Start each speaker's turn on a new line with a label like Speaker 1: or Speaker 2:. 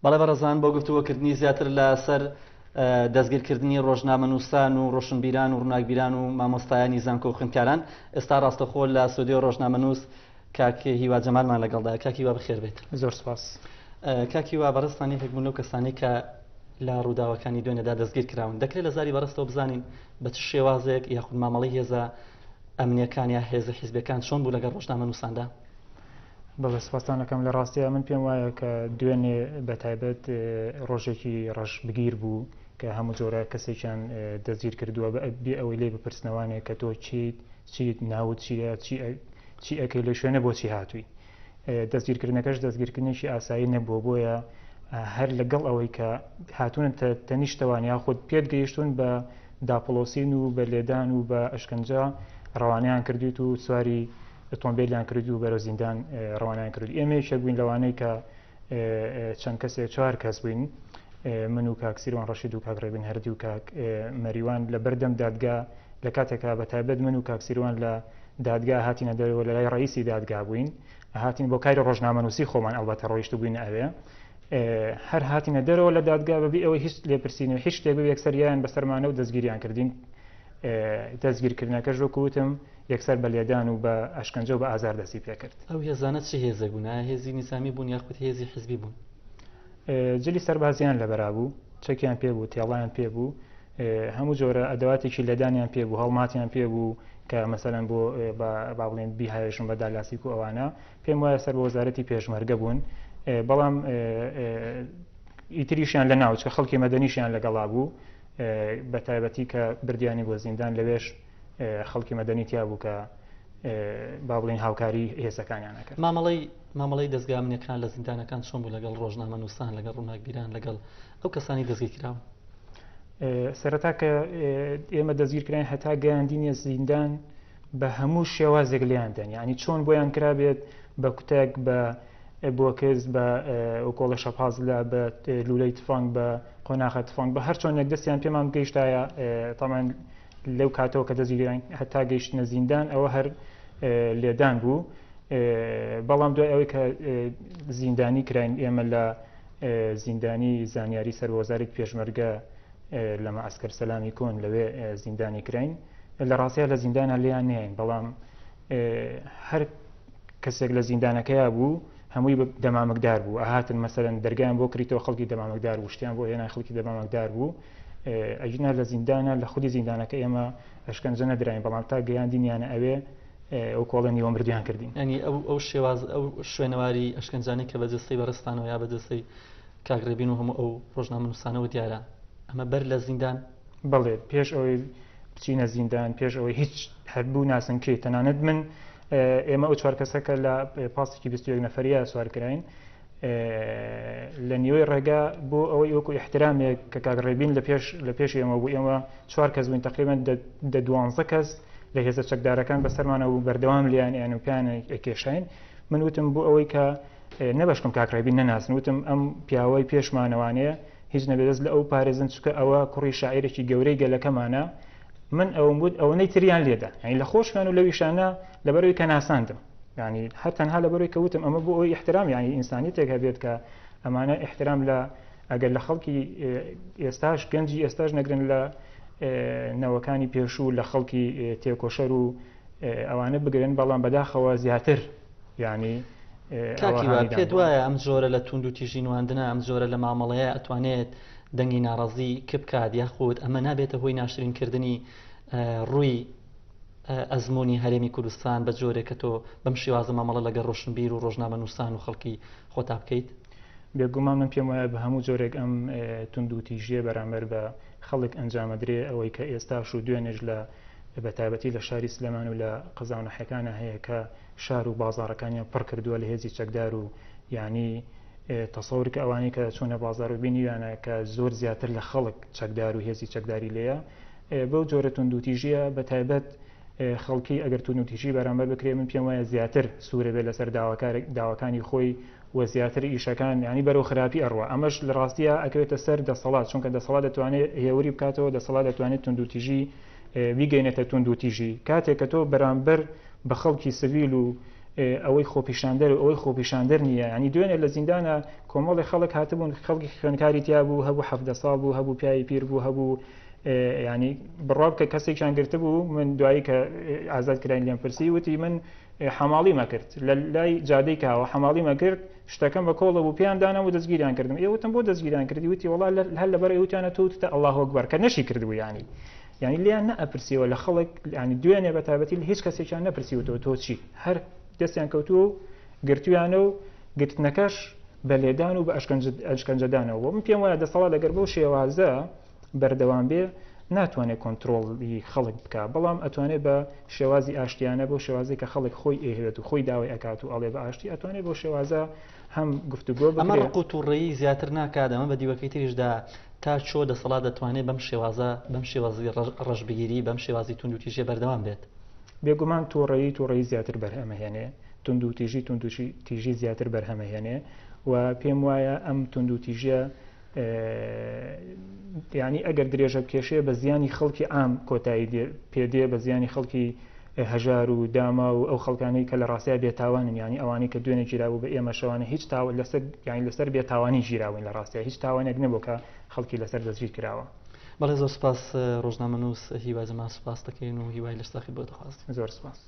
Speaker 1: بەڵێ بەڕێزان بۆ گفتووەکردنی زیاتر لەسەر دەستگیرکردنی ڕۆژنامەنووسان و ڕۆشنبیران و ڕووناکبیران و مامۆستایانی زانکۆ و خوێندکاران ئێستا ڕاستەخۆ لە سودیۆ ڕۆژنامەنووس کاک هیوا جەمالمان لەگەڵدایە. کاک هیوا بەخێر بێت.
Speaker 2: زۆر سپاس.
Speaker 1: کاک هیوا بەڕێستانی هێکبوون لەو کەسانی کە لە ڕووداوەکانی دوێنێدا دەستگیر کراون دەکرێت لە زاری بەڕستەوە بزانین بە چ شێوازێک یاخود مامەڵەی هێزە ئەمنیەکان یا هێزە حیزبەکان چۆن بوو لەگەڵ ڕۆژنامەنووساندا؟
Speaker 2: بەڵێ سپاسان دەکەم. لە ڕاستیە من پێم وایە کە دوێنێ بەتایبەت ڕۆژێکی ڕەشبگیر بوو کە هەموو جۆرە کەسێکیان دەستگیر کردووە بێ ئەوەی لێ بپرسنەوانێک کە تۆ چیت ناوت چیە چی ئەەکەی لە شوێنە بۆچی هاتووی. دەستگیرکردنەکەش دەستگیرکردنێکی ئاسایی نەبووە، بۆیە هەر لەگەڵ ئەوەی کە هاتوونە تەنیشتەوان یاخود پێت گەیشتون بە داپۆلۆسین و بە لێدان و بە ئەشکەنجا ڕەوانەیان کردویت و سواری ئۆتۆمبیلیان کردی و بەرەو زیندان ڕەوانەیان کردو. ئێمە یەکێک بووین لەوانەی کە چەند کەسێک 4 کەس بووین، من و کاک سیروان ڕەشید و کاک ڕێبین هەردی و کاک مەریوان لە بەردەم دادگا لە کاتێکا بەتایبەت من و کاک سیروان لە دادگا هاتینە دەرەوە لە لای ڕئیسی دادگا بووین، هاتین بۆ کاری ڕۆژنامەنووسی خۆمان ئەلبەتە ڕۆیشت بووین ئەوێ هەر هاتینە دەرەوە لە دادگا بەبێ ئەوەی هیچ لێپرسینەوە هیچ شتێک بێ یەکسەریان بەسەرمانە و دەستگیریان کردین. دەستگیرکردنەکەش وەکوتم یەکسەر بە لێدان و بە ئەشکەنجە و بە ئازار دەستی پێکرد.
Speaker 1: ئەو هێزانە چه هێزە بوون؟ هێزی نیزامی بوون یاخود هێزی حیزبی بوون؟
Speaker 2: جلی سەربازیان لەبەرا بوو، چەکیان پێ بوو، تێڵیان پێ بوو، هەموو جۆرە ئەدەواتێکی لەدانیان پێ بوو، هەڵماتیان پێ بوو کە مەسەلەن بۆ با بڵێن بیهایشن بە دالاسیک و ئەوانە. پێم وایە سەر بە وەزارەتی پێشمەرگە بوون، بەڵام ئیتریشیان لە ناوچ کە خەڵکی مەدەنیشیان لەگەڵا بوو، بە تایبەتی کە بردیانی بۆ زیندان لەوێش خەڵکی مەدەنی تیا بوو کە با بڵێن هاوکاری هێزەکانیان نەکرد.
Speaker 1: مامەڵەی دەستگا ئەمنیەکان لە زیندانەکان چۆن بوو لەگەڵ ڕۆژنامەنووسان لەگەڵ ڕووناکبیران لەگەڵ ئەو کەسانی دەستگیر کراون؟
Speaker 2: سەرەتا کە ئێمە دەستگیرکراین هەتا گەیاندینە زیندان بە هەموو شێوازێک لیاندەن، یعنی چۆن بۆیان کرابێت بە کوتێک بە بۆکەز بە ئۆکۆڵە شەپازلا بە لولەی تفانگ بە قۆناغە تفانگ بە هەر چۆنێک دەستیان پێمان گەیشتایە. تامان لەو کاتەوە کە دەستگیرکراین هەتا گەیشتنە زیندان ئەوە هەر لێدان بوو. بەڵام دوای ئەوەی کە زیندانی کراین ئێمە لە زیندانی زانیاری سەر وەزارەتی پێشمەرگە لە مەعسکەر سەلامی کۆن لەوێ زیندانی کراین، لە ڕاستیە لە زیندانە لیان نێین، بەڵام هەر کەسێک لە زیندانەکەیە بوو هەمووی دەمامکدار بوو. ئاهاتن مەسەلەن دەرگایان بۆ کریتەوە خەڵکی دەمامکدار بوو، شتیان بۆ هێنا خەڵکی دەمامکدار بوو. ئەژنا لە زیندانە لە خودی زیندانەکە ئێمە ئەشکەنجە نەدراین، بەڵام تا گەیاندینیانە ئەوێ ئەو کۆڵە نیوە مردیان کردین.
Speaker 1: ینی ئەو شێواز ئەو شوێنەواری ئەشکەنجانەی کە بەجەستەی بەڕستانەوە یا بەجەستەی کاگڕێبین و هەموو ئەو ڕۆژنامەنووسانەوە دیارە ئەمە بەر لە زیندان؟
Speaker 2: بەڵێ پێش ئەوەی بچینە زیندان، پێش ئەوەی هیچ هەربوو ناسنکەی تەنانەت من ئێمە ئەو 4 کەسەکە لە پاسێکی 21 نەفەریە سوارکراین لە نیوەی ڕێگا بۆ ئەوەی وەکو احترامێک کە کاگڕێبین لە پێش ئێمە بوو. ئێمە 4 کەس بووین، تقریبان 12 کەس لە هێزە چەکدارەکان بەسەرمانە و بەردەوام لیان یانوپیان کێشین. من وتم بۆ ئەوەی کە نەبەشکم کاگڕێبین نەناسن، وتم ئەم پیاوەی پێشمانەوانەیە هیچ نەبێت لە ئەو پارێزن چکە ئەوە کوڕی شاعیرێکی گەورەی گەلەکەمانە. من ئەوم بود ئەوەی تریان لێدا، ینی لە خۆشمان و لەویشانە لەبەرەوەی کە ناساندم، ینی هەر تەنها لەبەرەوەی کە وتم ئەمە بۆ ئەوەی احترام، ینی ئینسانیەتێک هەبێت کە ئەمانە احترام لە ئەگەر لە خەڵکی ئێستاش گەنجی ئێستاش نەگرن لە نەوەکانی پێشوو لە خەڵکی تێکۆشەر و ئەوانە بگرن، بەڵام بەداخەوە زیاتر ینی
Speaker 1: پێ وایە ئەم جۆرە لە توند و تیژی نواندنە ئەم جۆرە لە مامەڵەیە ئەتوانێت دەنگی ناڕەزی کە بکات یاخود ئەمە نابێتە هۆی ناشرینکردنی ڕووی ئەزمموی هەرێمی کوردستان بە جۆرێک کە تۆ بەم شێوازە مامەڵە لەگەڵ ڕۆشنبیر و ڕۆژنامەنووسان و خەڵکی خۆتا بکەیت؟
Speaker 2: بێگومان من پێم وایە بە هەموو جۆرێک ئەم تند و تیژیە بەرامبەر بە خەڵک ئەنجامەدرێ ئەوەی کە ئێستاش و دوێنێژ لە بەتایبەتی لە شاری سلێمان و لە قەزاونەحەکانە هەیە کە شار و بازاڕەکانیان پڕ کردووە لە هێزی چەکدار و یعنی تەسەورکە ئەوانەی کە چۆنە بازار و بینیوانە کە زۆر زیاتر لە خەڵک چەکدار و هێزی چەکداری لێیە. بەو جۆرە تند و تیژیە بەتایبەت خەڵکی ئەگەر تند و تیژی بەرامبەر بکرێ من پێم وایە زیاتر سوورە بێت لەسەر داواکانی خۆی و زیاتر ئیشەکان ینی بەرەو خراپی ئەڕوە. ئەمەش لە ڕاستیە ئەکەوێتە سەر دەسەڵات، چونکە دەسەڵات دەتوانێت هێوری بکاتەوە، دەسەڵات دەتوانێت تند و تیژی بیگەینێتە تند و تیژی. کاتێک کە تۆ بەرامبەر بە خەڵکی سڤیل و ئەوەی خۆپیشاندەر و ئەوەی خۆپیشاندەر نییە. ینی دوێنێ لە زیندانە کۆمەڵی خەڵک هاتبوون، خەڵکی خوێنکاری تیا بوو، هەبوو 17 ساڵ بوو، هەبوو پیاوی پیر بوو، هەبوو ینی بڕاب کە کەسێکیان گرتە بوو. من دوایی کە ئازاد کراین لێم پرسی وتی من حەماڵی مەکرد لە لای جادەی کاوە حەماڵی مەکرد، شتەکەم بە کۆڵە بوو پێیان دانا و دەستگیریان کردم. ئێوتم بۆ دەستگیریان کردی؟ وتی وڵا هەر لەبەر ئەوتیانە تۆتە ئەڵڵاهو ئەکبەر کە نەشی کردبوو. ینی لیان نەئەپرسیەوە لە خەڵک، ینی دوێنێ بە تایبەتی هیچ کەسێکیان نەپرسیوتەوە تۆ چی، هەر دەستیان کەوتووە و گرتویانە و گرتنەکەش بە لێدان و بە ئەشکەنجەدانەوە. بۆ من پێم وایە دەسەڵات لەگەر بەو شێوازە بەردەوام بێ ناتوانێت کۆنتترۆڵی خەڵک بکە، بەڵام ئەتوانێت بە شێوازی ئاشتیانە بۆ شێوازی کە خەڵک خۆی ئێهێت و خۆی داوای ئەکات و ئەڵێ بە ئاشتی ئەتوانێت بۆ شێوازە هەم گفتوگۆ بکرێت.
Speaker 1: ئەمە ڕقوت و ڕێی زیاتر ناکات. ئەمە بە دیوەکەی تریشدا تا چۆ دەسەڵات دەتوانێت بەم شێوازە بەم شێوازی ڕەشبگیری بەم شێوازی تونند و تیژێ بەردەوام بێت.
Speaker 2: بێگومان تووڕێی زیاتر بەرهەمەهێنێ، تونند و تیژی زیاتر بەرهەمەهێنێ و پێم وایە ئەم تونند و تیژە ینی ئەگەر درێژە کێشەیە بە زیانی خەڵکی ئام کۆتایی پێدێ، بە زیانی خەڵکی هەژار و داما و ئەو خەڵکانەی کە لە ڕاستیا بێتاوانن، ینی ئەوانەی کە دوێنێ گیراوە بە ئێمە شەوانە هیچ لەسەر بێتاوانی ژیراون لە ڕاستیا هیچ تاوانێک نەبوو کە خەڵکی لەسەر دەستگیر کراوە.
Speaker 1: بەڵێ زۆر سپاس ڕۆژنامەنووس هیوای زەمان سوپاس دەکەین و هیوای لەستاخی بۆ دەخواست.
Speaker 2: زۆر سپاس.